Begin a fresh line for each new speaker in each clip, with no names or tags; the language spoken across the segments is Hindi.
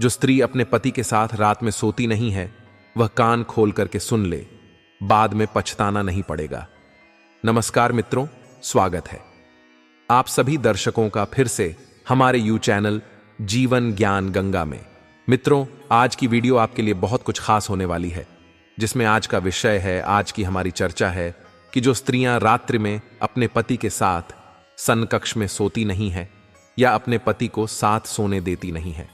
जो स्त्री अपने पति के साथ रात में सोती नहीं है वह कान खोल करके सुन ले, बाद में पछताना नहीं पड़ेगा। नमस्कार मित्रों, स्वागत है आप सभी दर्शकों का फिर से हमारे चैनल जीवन ज्ञान गंगा में। मित्रों, आज की वीडियो आपके लिए बहुत कुछ खास होने वाली है, जिसमें आज का विषय है, आज की हमारी चर्चा है कि जो स्त्रियां रात्रि में अपने पति के साथ समकक्ष में सोती नहीं है या अपने पति को साथ सोने देती नहीं है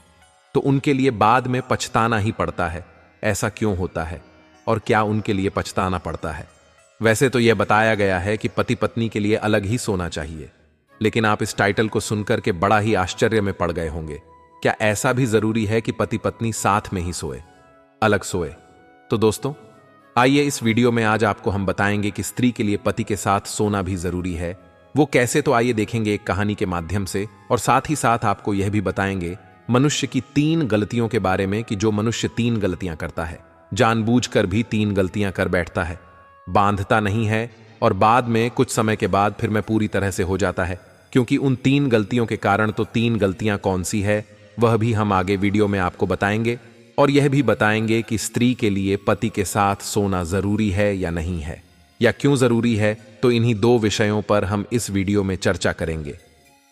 तो उनके लिए बाद में पछताना ही पड़ता है। ऐसा क्यों होता है और क्या उनके लिए पछताना पड़ता है? वैसे तो यह बताया गया है कि पति पत्नी के लिए अलग ही सोना चाहिए, लेकिन आप इस टाइटल को सुनकर के बड़ा ही आश्चर्य में पड़ गए होंगे। क्या ऐसा भी जरूरी है कि पति पत्नी साथ में ही सोए, अलग सोए? तो दोस्तों, आइए इस वीडियो में आज आपको हम बताएंगे कि स्त्री के लिए पति के साथ सोना भी जरूरी है। वो कैसे, तो आइए देखेंगे एक कहानी के माध्यम से, और साथ ही साथ आपको यह भी बताएंगे मनुष्य की 3 गलतियों के बारे में कि जो मनुष्य 3 गलतियां करता है, जानबूझकर भी 3 गलतियां कर बैठता है, बांधता नहीं है और बाद में कुछ समय के बाद फिर मैं पूरी तरह से हो जाता है। क्योंकि उन 3 गलतियों के कारण, तो 3 गलतियां कौन सी है वह भी हम आगे वीडियो में आपको बताएंगे, और यह भी बताएंगे कि स्त्री के लिए पति के साथ सोना जरूरी है या नहीं है, या क्यों जरूरी है। तो इन्हीं 2 विषयों पर हम इस वीडियो में चर्चा करेंगे।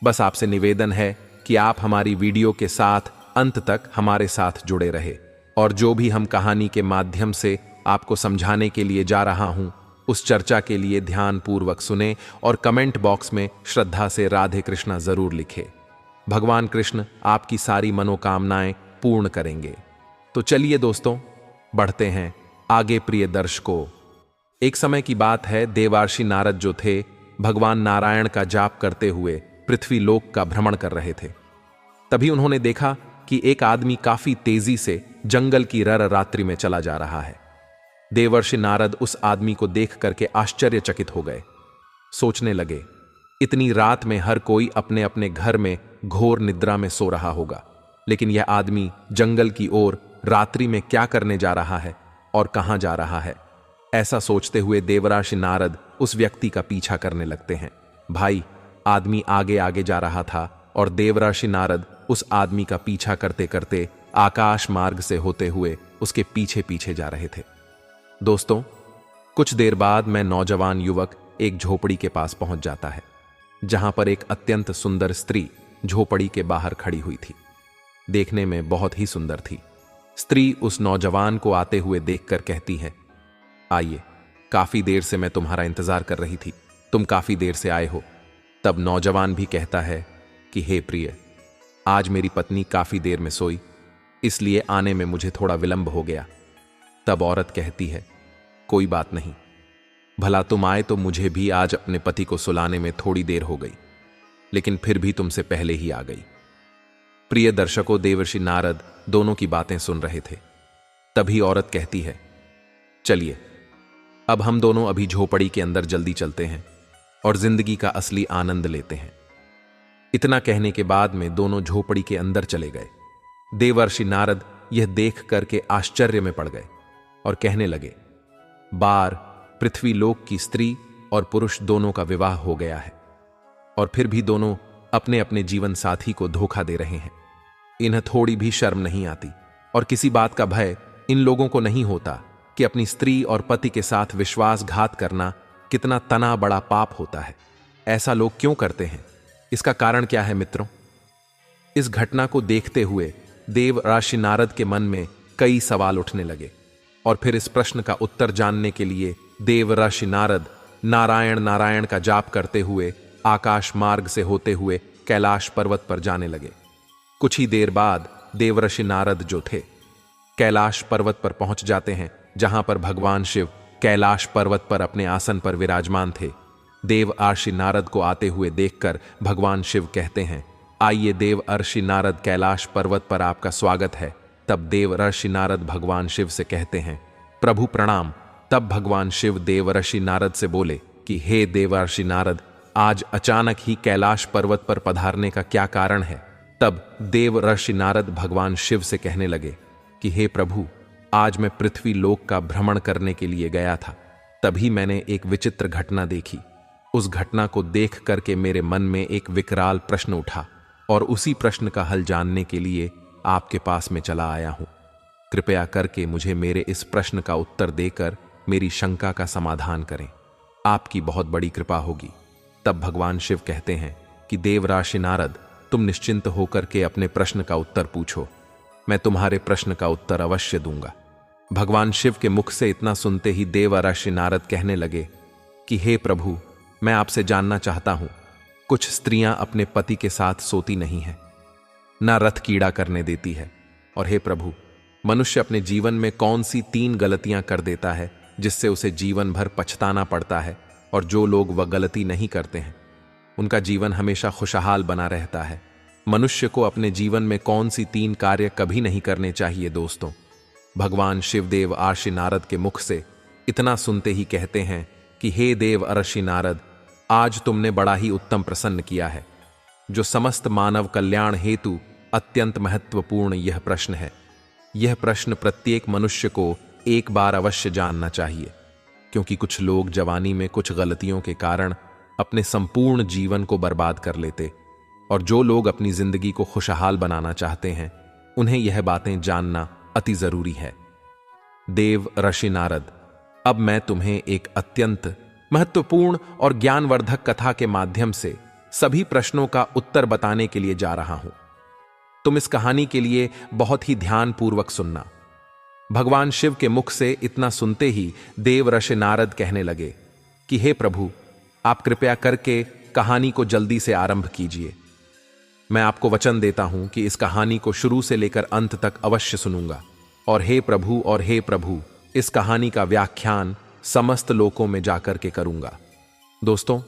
बस आपसे निवेदन है कि आप हमारी वीडियो के साथ अंत तक हमारे साथ जुड़े रहे, और जो भी हम कहानी के माध्यम से आपको समझाने के लिए जा रहा हूं उस चर्चा के लिए ध्यानपूर्वक सुने और कमेंट बॉक्स में श्रद्धा से राधे कृष्णा जरूर लिखे। भगवान कृष्ण आपकी सारी मनोकामनाएं पूर्ण करेंगे। तो चलिए दोस्तों, बढ़ते हैं आगे। प्रिय दर्शकों, एक समय की बात है, देवर्षि नारद जो थे भगवान नारायण का जाप करते हुए पृथ्वी लोक का भ्रमण कर रहे थे। तभी उन्होंने देखा कि एक आदमी काफी तेजी से जंगल की रर रात्रि में चला जा रहा है। देवर्षि नारद उस आदमी को देख करके आश्चर्यचकित हो गए। सोचने लगे, इतनी रात में हर कोई अपने अपने घर में घोर निद्रा में सो रहा होगा, लेकिन यह आदमी जंगल की ओर रात्रि में क्या करने जा रहा है और कहां जा रहा है? ऐसा सोचते हुए देवर्षि नारद उस व्यक्ति का पीछा करने लगते हैं। भाई, आदमी आगे आगे जा रहा था और देवर्षि नारद उस आदमी का पीछा करते करते आकाश मार्ग से होते हुए उसके पीछे पीछे जा रहे थे। दोस्तों, कुछ देर बाद मैं नौजवान युवक एक झोपड़ी के पास पहुंच जाता है, जहां पर एक अत्यंत सुंदर स्त्री झोपड़ी के बाहर खड़ी हुई थी। देखने में बहुत ही सुंदर थी। स्त्री उस नौजवान को आते हुए देखकर कहती है, आइए, काफी देर से मैं तुम्हारा इंतजार कर रही थी, तुम काफी देर से आए हो। तब नौजवान भी कहता है कि हे प्रिय, आज मेरी पत्नी काफी देर में सोई, इसलिए आने में मुझे थोड़ा विलंब हो गया। तब औरत कहती है, कोई बात नहीं, भला तुम आए तो मुझे भी आज अपने पति को सुलाने में थोड़ी देर हो गई, लेकिन फिर भी तुमसे पहले ही आ गई। प्रिय दर्शकों, देवर्षि नारद दोनों की बातें सुन रहे थे। तभी औरत कहती है, चलिए अब हम दोनों अभी झोपड़ी के अंदर जल्दी चलते हैं और जिंदगी का असली आनंद लेते हैं। इतना कहने के बाद में दोनों झोपड़ी के अंदर चले गए। देवर्षि नारद यह देख करके आश्चर्य में पड़ गए और कहने लगे, बार पृथ्वी लोक की स्त्री और पुरुष दोनों का विवाह हो गया है, और फिर भी दोनों अपने अपने जीवन साथी को धोखा दे रहे हैं। इन्हें थोड़ी भी शर्म नहीं आती और किसी बात का भय इन लोगों को नहीं होता कि अपनी स्त्री और पति के साथ विश्वासघात करना कितना तना बड़ा पाप होता है। ऐसा लोग क्यों करते हैं? इसका कारण क्या है मित्रों? इस घटना को देखते हुए देवर्षि नारद के मन में कई सवाल उठने लगे, और फिर इस प्रश्न का उत्तर जानने के लिए देवर्षि नारद नारायण नारायण का जाप करते हुए आकाश मार्ग से होते हुए कैलाश पर्वत पर जाने लगे। कुछ ही देर बाद देवर्षि नारद जो थे कैलाश पर्वत पर पहुंच जाते हैं, जहां पर भगवान शिव कैलाश पर्वत पर अपने आसन पर विराजमान थे। देवर्षि नारद को आते हुए देखकर भगवान शिव कहते हैं, आइए देवर्षि नारद, कैलाश पर्वत पर आपका स्वागत है। तब देवर्षि नारद भगवान शिव से कहते हैं, प्रभु प्रणाम। तब भगवान शिव देवर्षि नारद से बोले कि हे देवर्षि नारद, आज अचानक ही कैलाश पर्वत पर पधारने का क्या कारण है? तब देवर्षि नारद भगवान शिव से कहने लगे कि हे प्रभु, आज मैं पृथ्वी लोक का भ्रमण करने के लिए गया था, तभी मैंने एक विचित्र घटना देखी। उस घटना को देख करके मेरे मन में एक विकराल प्रश्न उठा और उसी प्रश्न का हल जानने के लिए आपके पास में चला आया हूं। कृपया करके मुझे मेरे इस प्रश्न का उत्तर देकर मेरी शंका का समाधान करें। आपकी बहुत बड़ी कृपा होगी। तब भगवान शिव कहते हैं कि देवराशि नारद, तुम निश्चिंत होकर के अपने प्रश्न का उत्तर पूछो। मैं तुम्हारे प्रश्न का उत्तर अवश्य दूंगा। भगवान शिव के मुख से इतना सुनते ही देवराशि नारद कहने लगे कि हे प्रभु, मैं आपसे जानना चाहता हूं, कुछ स्त्रियां अपने पति के साथ सोती नहीं हैं, ना रथ कीड़ा करने देती है, और हे प्रभु, मनुष्य अपने जीवन में कौन सी 3 गलतियां कर देता है जिससे उसे जीवन भर पछताना पड़ता है, और जो लोग वह गलती नहीं करते हैं उनका जीवन हमेशा खुशहाल बना रहता है। मनुष्य को अपने जीवन में कौन सी 3 कार्य कभी नहीं करने चाहिए। दोस्तों, भगवान शिवदेव आर्षि नारद के मुख से इतना सुनते ही कहते हैं कि हे देव अर्षि नारद, आज तुमने बड़ा ही उत्तम प्रसन्न किया है। जो समस्त मानव कल्याण हेतु अत्यंत महत्वपूर्ण यह प्रश्न है, यह प्रश्न प्रत्येक मनुष्य को एक बार अवश्य जानना चाहिए, क्योंकि कुछ लोग जवानी में कुछ गलतियों के कारण अपने संपूर्ण जीवन को बर्बाद कर लेते, और जो लोग अपनी जिंदगी को खुशहाल बनाना चाहते हैं उन्हें यह बातें जानना अति जरूरी है। देव ऋषि नारद, अब मैं तुम्हें एक अत्यंत महत्वपूर्ण और ज्ञानवर्धक कथा के माध्यम से सभी प्रश्नों का उत्तर बताने के लिए जा रहा हूं। तुम इस कहानी के लिए बहुत ही ध्यानपूर्वक सुनना। भगवान शिव के मुख से इतना सुनते ही देव ऋषि नारद कहने लगे कि हे प्रभु, आप कृपया करके कहानी को जल्दी से आरंभ कीजिए। मैं आपको वचन देता हूं कि इस कहानी को शुरू से लेकर अंत तक अवश्य सुनूंगा, और हे प्रभु, इस कहानी का व्याख्यान समस्त लोकों में जाकर के करूंगा। दोस्तों,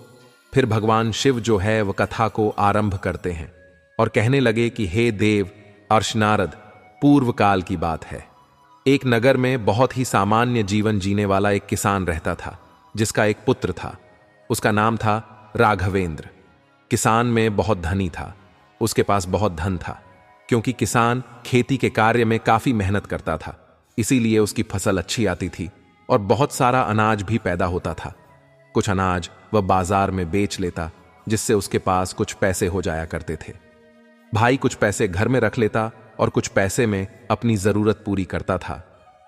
फिर भगवान शिव जो है वह कथा को आरंभ करते हैं और कहने लगे कि हे देव अर्षि नारद, पूर्व काल की बात है। एक नगर में बहुत ही सामान्य जीवन जीने वाला एक किसान रहता था, जिसका एक पुत्र था। उसका नाम था राघवेंद्र। किसान में बहुत धनी था, उसके पास बहुत धन था, क्योंकि किसान खेती के कार्य में काफी मेहनत करता था, इसीलिए उसकी फसल अच्छी आती थी और बहुत सारा अनाज भी पैदा होता था। कुछ अनाज वह बाजार में बेच लेता, जिससे उसके पास कुछ पैसे हो जाया करते थे। भाई कुछ पैसे घर में रख लेता और कुछ पैसे में अपनी जरूरत पूरी करता था।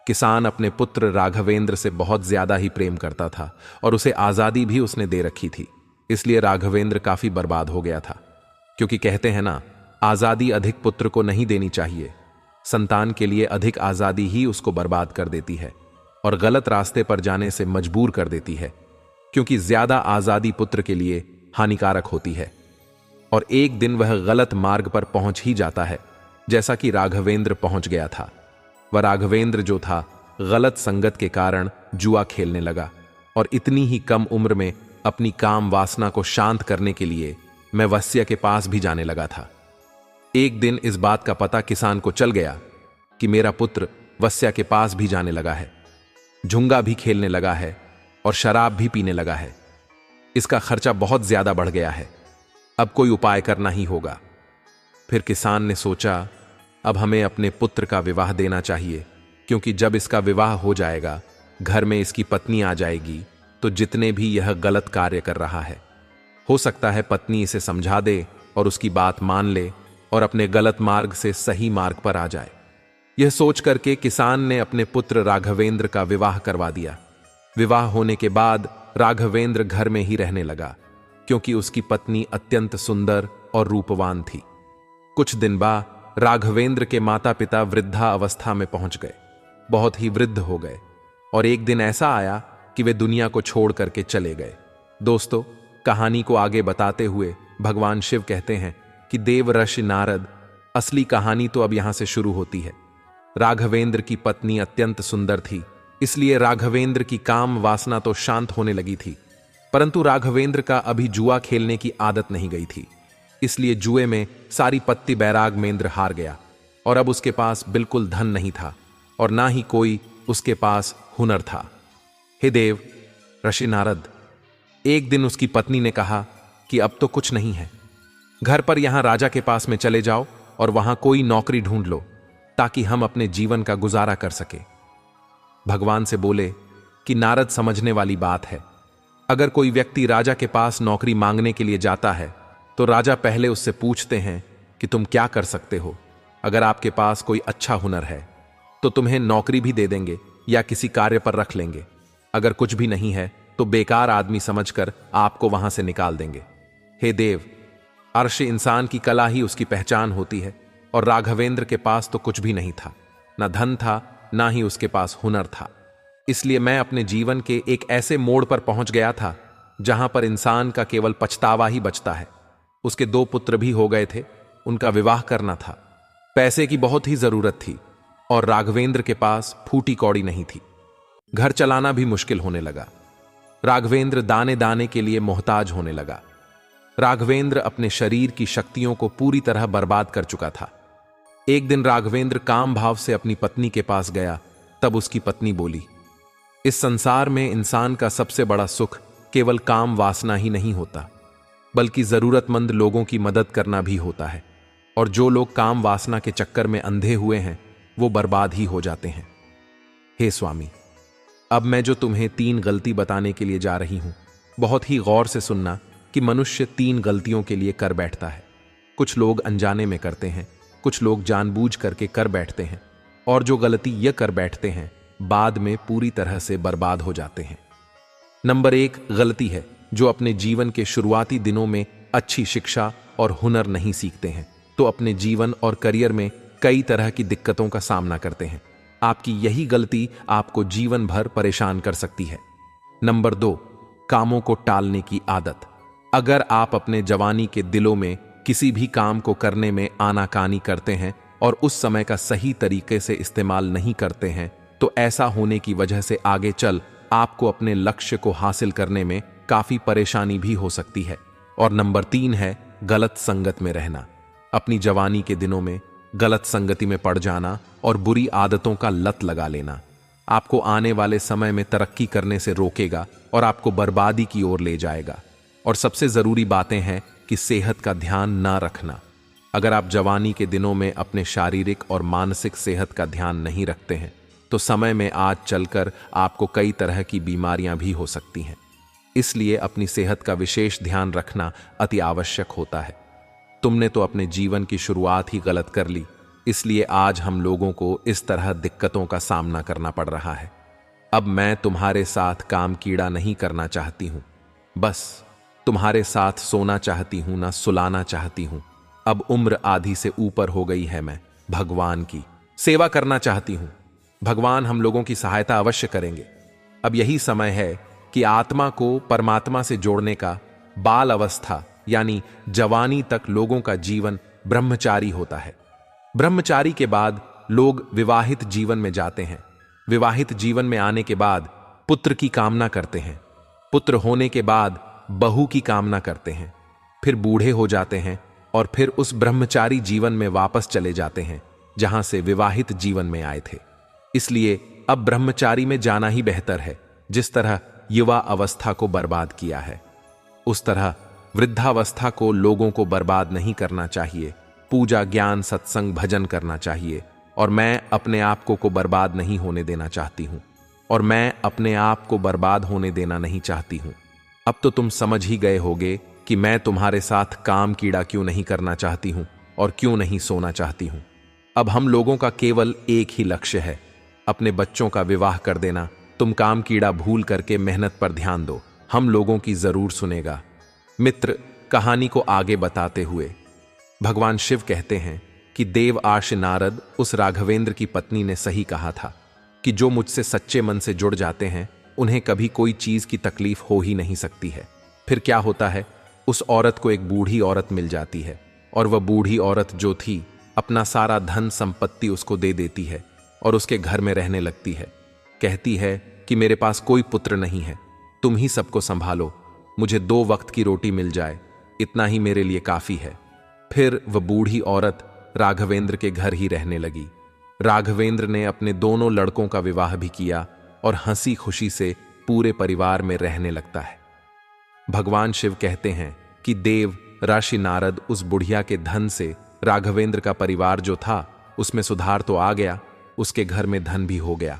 किसान अपने पुत्र राघवेंद्र से बहुत ज्यादा ही प्रेम करता था और उसे आजादी भी उसने दे रखी थी, इसलिए राघवेंद्र काफी बर्बाद हो गया था। क्योंकि कहते हैं ना, आजादी अधिक पुत्र को नहीं देनी चाहिए। संतान के लिए अधिक आजादी ही उसको बर्बाद कर देती है और गलत रास्ते पर जाने से मजबूर कर देती है, क्योंकि ज्यादा आजादी पुत्र के लिए हानिकारक होती है। और एक दिन वह गलत मार्ग पर पहुंच ही जाता है, जैसा कि राघवेंद्र पहुंच गया था। वह राघवेंद्र जो था, गलत संगत के कारण जुआ खेलने लगा, और इतनी ही कम उम्र में अपनी काम वासना को शांत करने के लिए मैं वस्या के पास भी जाने लगा था। एक दिन इस बात का पता किसान को चल गया कि मेरा पुत्र वस्या के पास भी जाने लगा है, झुंगा भी खेलने लगा है और शराब भी पीने लगा है। इसका खर्चा बहुत ज्यादा बढ़ गया है, अब कोई उपाय करना ही होगा। फिर किसान ने सोचा, अब हमें अपने पुत्र का विवाह देना चाहिए, क्योंकि जब इसका विवाह हो जाएगा, घर में इसकी पत्नी आ जाएगी, तो जितने भी यह गलत कार्य कर रहा है, हो सकता है पत्नी इसे समझा दे और उसकी बात मान ले और अपने गलत मार्ग से सही मार्ग पर आ जाए। यह सोच करके किसान ने अपने पुत्र राघवेंद्र का विवाह करवा दिया। विवाह होने के बाद राघवेंद्र घर में ही रहने लगा, क्योंकि उसकी पत्नी अत्यंत सुंदर और रूपवान थी। कुछ दिन बाद राघवेंद्र के माता पिता वृद्धा अवस्था में पहुंच गए, बहुत ही वृद्ध हो गए, और एक दिन ऐसा आया कि वे दुनिया को छोड़ करके चले गए। दोस्तों, कहानी को आगे बताते हुए भगवान शिव कहते हैं कि देव ऋषि नारद, असली कहानी तो अब यहां से शुरू होती है। राघवेंद्र की पत्नी अत्यंत सुंदर थी, इसलिए राघवेंद्र की काम वासना तो शांत होने लगी थी, परंतु राघवेंद्र का अभी जुआ खेलने की आदत नहीं गई थी, इसलिए जुए में सारी पत्ती बैरागमेंद्र हार गया और अब उसके पास बिल्कुल धन नहीं था और ना ही कोई उसके पास हुनर था। हे देव ऋषि नारद, एक दिन उसकी पत्नी ने कहा कि अब तो कुछ नहीं है, घर पर यहां राजा के पास में चले जाओ और वहां कोई नौकरी ढूंढ लो, ताकि हम अपने जीवन का गुजारा कर सके। भगवान से बोले कि नारद, समझने वाली बात है, अगर कोई व्यक्ति राजा के पास नौकरी मांगने के लिए जाता है तो राजा पहले उससे पूछते हैं कि तुम क्या कर सकते हो, अगर आपके पास कोई अच्छा हुनर है तो तुम्हें नौकरी भी दे देंगे या किसी कार्य पर रख लेंगे। अगर कुछ भी नहीं है तो बेकार आदमी समझकर आपको वहां से निकाल देंगे। हे देव, अर्श इंसान की कला ही उसकी पहचान होती है, और राघवेंद्र के पास तो कुछ भी नहीं था, ना धन था, ना ही उसके पास हुनर था। इसलिए मैं अपने जीवन के एक ऐसे मोड़ पर पहुंच गया था जहां पर इंसान का केवल पछतावा ही बचता है। उसके 2 पुत्र भी हो गए थे, उनका विवाह करना था। पैसे की बहुत ही जरूरत थी और राघवेंद्र के पास फूटी कौड़ी नहीं थी। घर चलाना भी मुश्किल होने लगा। राघवेंद्र दाने दाने के लिए मोहताज होने लगा। राघवेंद्र अपने शरीर की शक्तियों को पूरी तरह बर्बाद कर चुका था। एक दिन राघवेंद्र काम भाव से अपनी पत्नी के पास गया, तब उसकी पत्नी बोली, इस संसार में इंसान का सबसे बड़ा सुख केवल काम वासना ही नहीं होता, बल्कि जरूरतमंद लोगों की मदद करना भी होता है। और जो लोग काम वासना के चक्कर में अंधे हुए हैं वो बर्बाद ही हो जाते हैं। हे स्वामी, अब मैं जो तुम्हें 3 गलती बताने के लिए जा रही हूं, बहुत ही गौर से सुनना कि मनुष्य 3 गलतियों के लिए कर बैठता है। कुछ लोग अनजाने में करते हैं, कुछ लोग जानबूझ करके कर बैठते हैं, और जो गलती ये कर बैठते हैं बाद में पूरी तरह से बर्बाद हो जाते हैं। नंबर 1 गलती है जो अपने जीवन के शुरुआती दिनों में अच्छी शिक्षा और हुनर नहीं सीखते हैं तो अपने जीवन और करियर में कई तरह की दिक्कतों का सामना करते हैं। आपकी यही गलती आपको जीवन भर परेशान कर सकती है। नंबर 2 कामों को टालने की आदत। अगर आप अपने जवानी के दिलों में किसी भी काम को करने में आनाकानी करते हैं और उस समय का सही तरीके से इस्तेमाल नहीं करते हैं तो ऐसा होने की वजह से आगे चल आपको अपने लक्ष्य को हासिल करने में काफी परेशानी भी हो सकती है। और नंबर 3 है गलत संगत में रहना। अपनी जवानी के दिनों में गलत संगति में पड़ जाना और बुरी आदतों का लत लगा लेना आपको आने वाले समय में तरक्की करने से रोकेगा और आपको बर्बादी की ओर ले जाएगा। और सबसे जरूरी बातें हैं कि सेहत का ध्यान ना रखना। अगर आप जवानी के दिनों में अपने शारीरिक और मानसिक सेहत का ध्यान नहीं रखते हैं तो समय में आज चलकर आपको कई तरह की बीमारियां भी हो सकती हैं। इसलिए अपनी सेहत का विशेष ध्यान रखना अति आवश्यक होता है। तुमने तो अपने जीवन की शुरुआत ही गलत कर ली, इसलिए आज हम लोगों को इस तरह दिक्कतों का सामना करना पड़ रहा है। अब मैं तुम्हारे साथ काम कीड़ा नहीं करना चाहती हूं, बस तुम्हारे साथ सोना चाहती हूं, ना सुलाना चाहती हूं। अब उम्र आधी से ऊपर हो गई है, मैं भगवान की सेवा करना चाहती हूं। भगवान हम लोगों की सहायता अवश्य करेंगे। अब यही समय है कि आत्मा को परमात्मा से जोड़ने का। बाल अवस्था यानी जवानी तक लोगों का जीवन ब्रह्मचारी होता है। ब्रह्मचारी के बाद लोग विवाहित जीवन में जाते हैं। विवाहित जीवन में आने के बाद पुत्र की कामना करते हैं। पुत्र होने के बाद बहू की कामना करते हैं। फिर बूढ़े हो जाते हैं और फिर उस ब्रह्मचारी जीवन में वापस चले जाते हैं जहां से विवाहित जीवन में आए थे। इसलिए अब ब्रह्मचारी में जाना ही बेहतर है। जिस तरह युवा अवस्था को बर्बाद किया है, उस तरह वृद्धावस्था को लोगों को बर्बाद नहीं करना चाहिए। पूजा, ज्ञान, सत्संग, भजन करना चाहिए। और मैं अपने आप को बर्बाद नहीं होने देना चाहती हूं। और मैं अपने आप को बर्बाद होने देना नहीं चाहती हूं। अब तो तुम समझ ही गए होगे कि मैं तुम्हारे साथ काम कीड़ा क्यों नहीं करना चाहती हूं और क्यों नहीं सोना चाहती हूं। अब हम लोगों का केवल एक ही लक्ष्य है, अपने बच्चों का विवाह कर देना। तुम काम कीड़ा भूल करके मेहनत पर ध्यान दो, हम लोगों की जरूर सुनेगा। मित्र, कहानी को आगे बताते हुए भगवान शिव कहते हैं कि देव आर्ष नारद उस राघवेंद्र की पत्नी ने सही कहा था कि जो मुझसे सच्चे मन से जुड़ जाते हैं उन्हें कभी कोई चीज की तकलीफ हो ही नहीं सकती है। फिर क्या होता है, उस औरत को एक बूढ़ी औरत मिल जाती है और वह बूढ़ी औरत जो थी अपना सारा धन संपत्ति उसको दे देती है और उसके घर में रहने लगती है। कहती है कि मेरे पास कोई पुत्र नहीं है, तुम ही सबको संभालो, मुझे 2 वक्त की रोटी मिल जाए, इतना ही मेरे लिए काफी है। फिर वह बूढ़ी औरत राघवेंद्र के घर ही रहने लगी। राघवेंद्र ने अपने दोनों लड़कों का विवाह भी किया और हंसी खुशी से पूरे परिवार में रहने लगता है। भगवान शिव कहते हैं कि देव ऋषि नारद उस बुढ़िया के धन से राघवेंद्र का परिवार जो था उसमें सुधार तो आ गया, उसके घर में धन भी हो गया,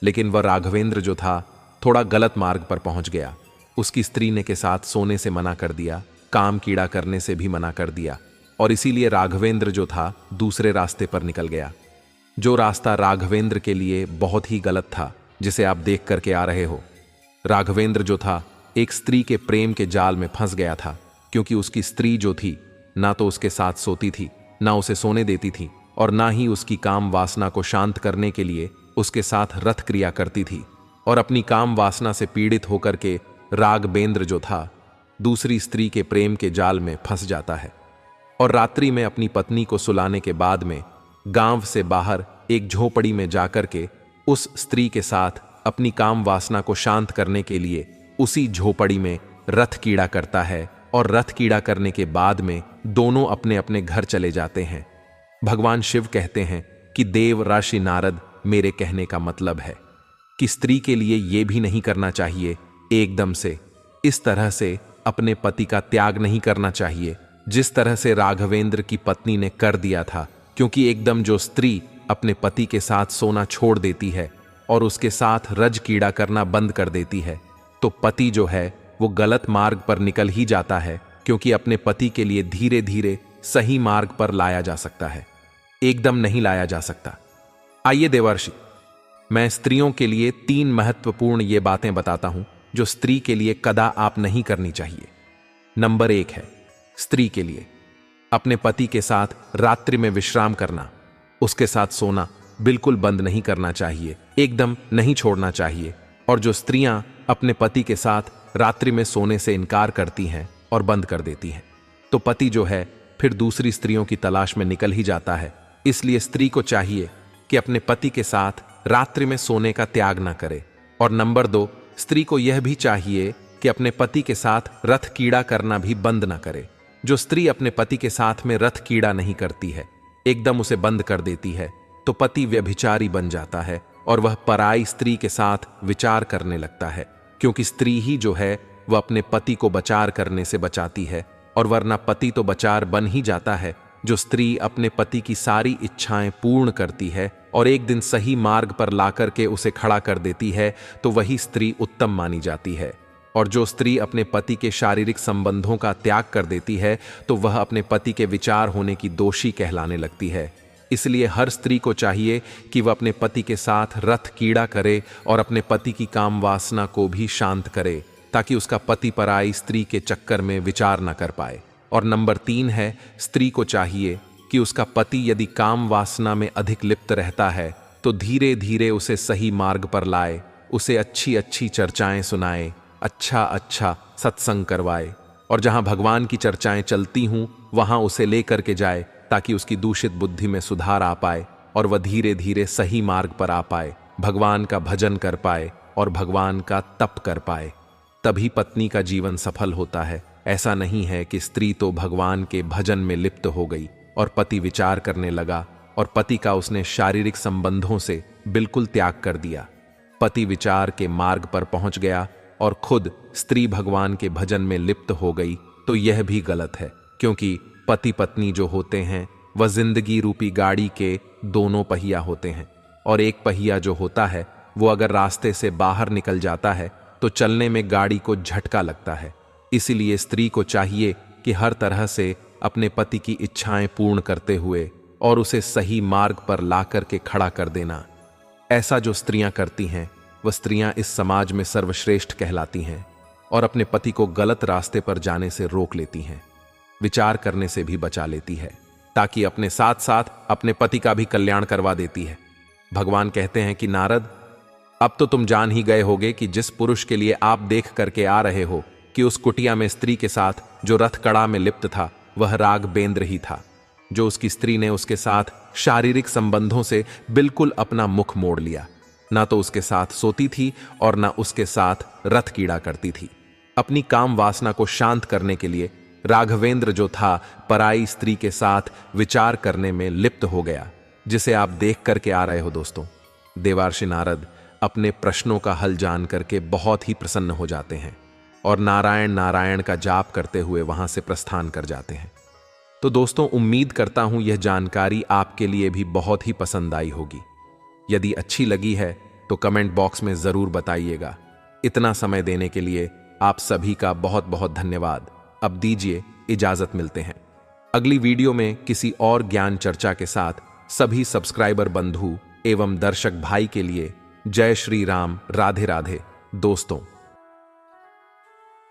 लेकिन वह राघवेंद्र जो था थोड़ा गलत मार्ग पर पहुंच गया। उसकी स्त्री ने के साथ सोने से मना कर दिया, काम कीड़ा करने से भी मना कर दिया और इसीलिए राघवेंद्र जो था दूसरे रास्ते पर निकल गया, जो रास्ता राघवेंद्र के लिए बहुत ही गलत था, जिसे आप देख करके आ रहे हो। राघवेंद्र जो था एक स्त्री के प्रेम के जाल में फंस गया था, क्योंकि उसकी स्त्री जो थी ना तो उसके साथ सोती थी, ना उसे सोने देती थी, और ना ही उसकी काम वासना को शांत करने के लिए उसके साथ रथ क्रिया करती थी। और अपनी काम वासना से पीड़ित होकर के राघवेंद्र जो था दूसरी स्त्री के प्रेम के जाल में फंस जाता है, और रात्रि में अपनी पत्नी को सुलाने के बाद में गांव से बाहर एक झोपड़ी में जाकर के उस स्त्री के साथ अपनी काम वासना को शांत करने के लिए उसी झोपड़ी में रथ कीड़ा करता है, और रथ कीड़ा करने के बाद में दोनों अपने अपने घर चले जाते हैं। भगवान शिव कहते हैं कि देव ऋषि नारद, मेरे कहने का मतलब है कि स्त्री के लिए यह भी नहीं करना चाहिए एकदम से इस तरह से अपने पति का त्याग नहीं करना चाहिए जिस तरह से राघवेंद्र की पत्नी ने कर दिया था, क्योंकि एकदम जो स्त्री अपने पति के साथ सोना छोड़ देती है और उसके साथ रज कीड़ा करना बंद कर देती है, तो पति जो है वो गलत मार्ग पर निकल ही जाता है, क्योंकि अपने पति के लिए धीरे धीरे सही मार्ग पर लाया जा सकता है, एकदम नहीं लाया जा सकता। आइए देवर्षि, मैं स्त्रियों के लिए 3 महत्वपूर्ण ये बातें बताता हूं जो स्त्री के लिए कदा आप नहीं करनी चाहिए। नंबर 1 है स्त्री के लिए अपने पति के साथ रात्रि में विश्राम करना, उसके साथ सोना बिल्कुल बंद नहीं करना चाहिए, एकदम नहीं छोड़ना चाहिए। और जो स्त्रियां अपने पति के साथ रात्रि में सोने से इनकार करती हैं और बंद कर देती हैं, तो पति जो है फिर दूसरी स्त्रियों की तलाश में निकल ही जाता है। इसलिए स्त्री को चाहिए कि अपने पति के साथ रात्रि में सोने का त्याग ना करे। और नंबर 2, स्त्री को यह भी चाहिए कि अपने पति के साथ रथ कीड़ा करना भी बंद ना करे। जो स्त्री अपने पति के साथ में रथ कीड़ा नहीं करती है, एकदम उसे बंद कर देती है, तो पति व्यभिचारी बन जाता है और वह पराई स्त्री के साथ विचार करने लगता है, क्योंकि स्त्री ही जो है वह अपने पति को बचार करने से बचाती है, और वरना पति तो बचार बन ही जाता है। जो स्त्री अपने पति की सारी इच्छाएं पूर्ण करती है और एक दिन सही मार्ग पर लाकर के उसे खड़ा कर देती है, तो वही स्त्री उत्तम मानी जाती है। और जो स्त्री अपने पति के शारीरिक संबंधों का त्याग कर देती है, तो वह अपने पति के विचार होने की दोषी कहलाने लगती है। इसलिए हर स्त्री को चाहिए कि वह अपने पति के साथ रथ कीड़ा करे और अपने पति की काम वासना को भी शांत करे, ताकि उसका पति पराई स्त्री के चक्कर में विचार न कर पाए। और नंबर 3 है स्त्री को चाहिए कि उसका पति यदि काम वासना में अधिक लिप्त रहता है, तो धीरे धीरे उसे सही मार्ग पर लाए, उसे अच्छी अच्छी चर्चाएं सुनाए, अच्छा अच्छा सत्संग करवाए, और जहां भगवान की चर्चाएं चलती हूं वहां उसे लेकर के जाए, ताकि उसकी दूषित बुद्धि में सुधार आ पाए और वह धीरे धीरे सही मार्ग पर आ पाए, भगवान का भजन कर पाए और भगवान का तप कर पाए। तभी पत्नी का जीवन सफल होता है। ऐसा नहीं है कि स्त्री तो भगवान के भजन में लिप्त हो गई और पति विचार करने लगा और पति का उसने शारीरिक संबंधों से बिल्कुल त्याग कर दिया। पति विचार के मार्ग पर पहुंच गया और खुद स्त्री भगवान के भजन में लिप्त हो गई, तो यह भी गलत है, क्योंकि पति पत्नी जो होते हैं वह जिंदगी रूपी गाड़ी के दोनों पहिया होते हैं, और एक पहिया जो होता है वो अगर रास्ते से बाहर निकल जाता है तो चलने में गाड़ी को झटका लगता है। इसीलिए स्त्री को चाहिए कि हर तरह से अपने पति की इच्छाएं पूर्ण करते हुए और उसे सही मार्ग पर ला करके खड़ा कर देना। ऐसा जो स्त्रियां करती हैं वह स्त्रियां इस समाज में सर्वश्रेष्ठ कहलाती हैं और अपने पति को गलत रास्ते पर जाने से रोक लेती हैं, विचार करने से भी बचा लेती है, ताकि अपने साथ साथ अपने पति का भी कल्याण करवा देती है। भगवान कहते हैं कि नारद, अब तो तुम जान ही गए होगे कि जिस पुरुष के लिए आप देख करके आ रहे हो कि उस कुटिया में स्त्री के साथ जो रथ कड़ा में लिप्त था वह राघवेंद्र ही था। जो उसकी स्त्री ने उसके साथ शारीरिक संबंधों से बिल्कुल अपना मुख मोड़ लिया, ना तो उसके साथ सोती थी और ना उसके साथ रथ कीड़ा करती थी। अपनी काम वासना को शांत करने के लिए राघवेंद्र जो था पराई स्त्री के साथ विचार करने में लिप्त हो गया, जिसे आप देख करके आ रहे हो। दोस्तों, देवर्षि नारद अपने प्रश्नों का हल जान करके बहुत ही प्रसन्न हो जाते हैं और नारायण नारायण का जाप करते हुए वहां से प्रस्थान कर जाते हैं। तो दोस्तों, उम्मीद करता हूं यह जानकारी आपके लिए भी बहुत ही पसंद आई होगी। यदि अच्छी लगी है तो कमेंट बॉक्स में जरूर बताइएगा। इतना समय देने के लिए आप सभी का बहुत बहुत धन्यवाद। अब दीजिए इजाजत, मिलते हैं। अगली वीडियो में किसी और ज्ञान चर्चा के साथ सभी सब्सक्राइबर बंधु एवं दर्शक भाई के लिए जय श्री राम, राधे राधे दोस्तों।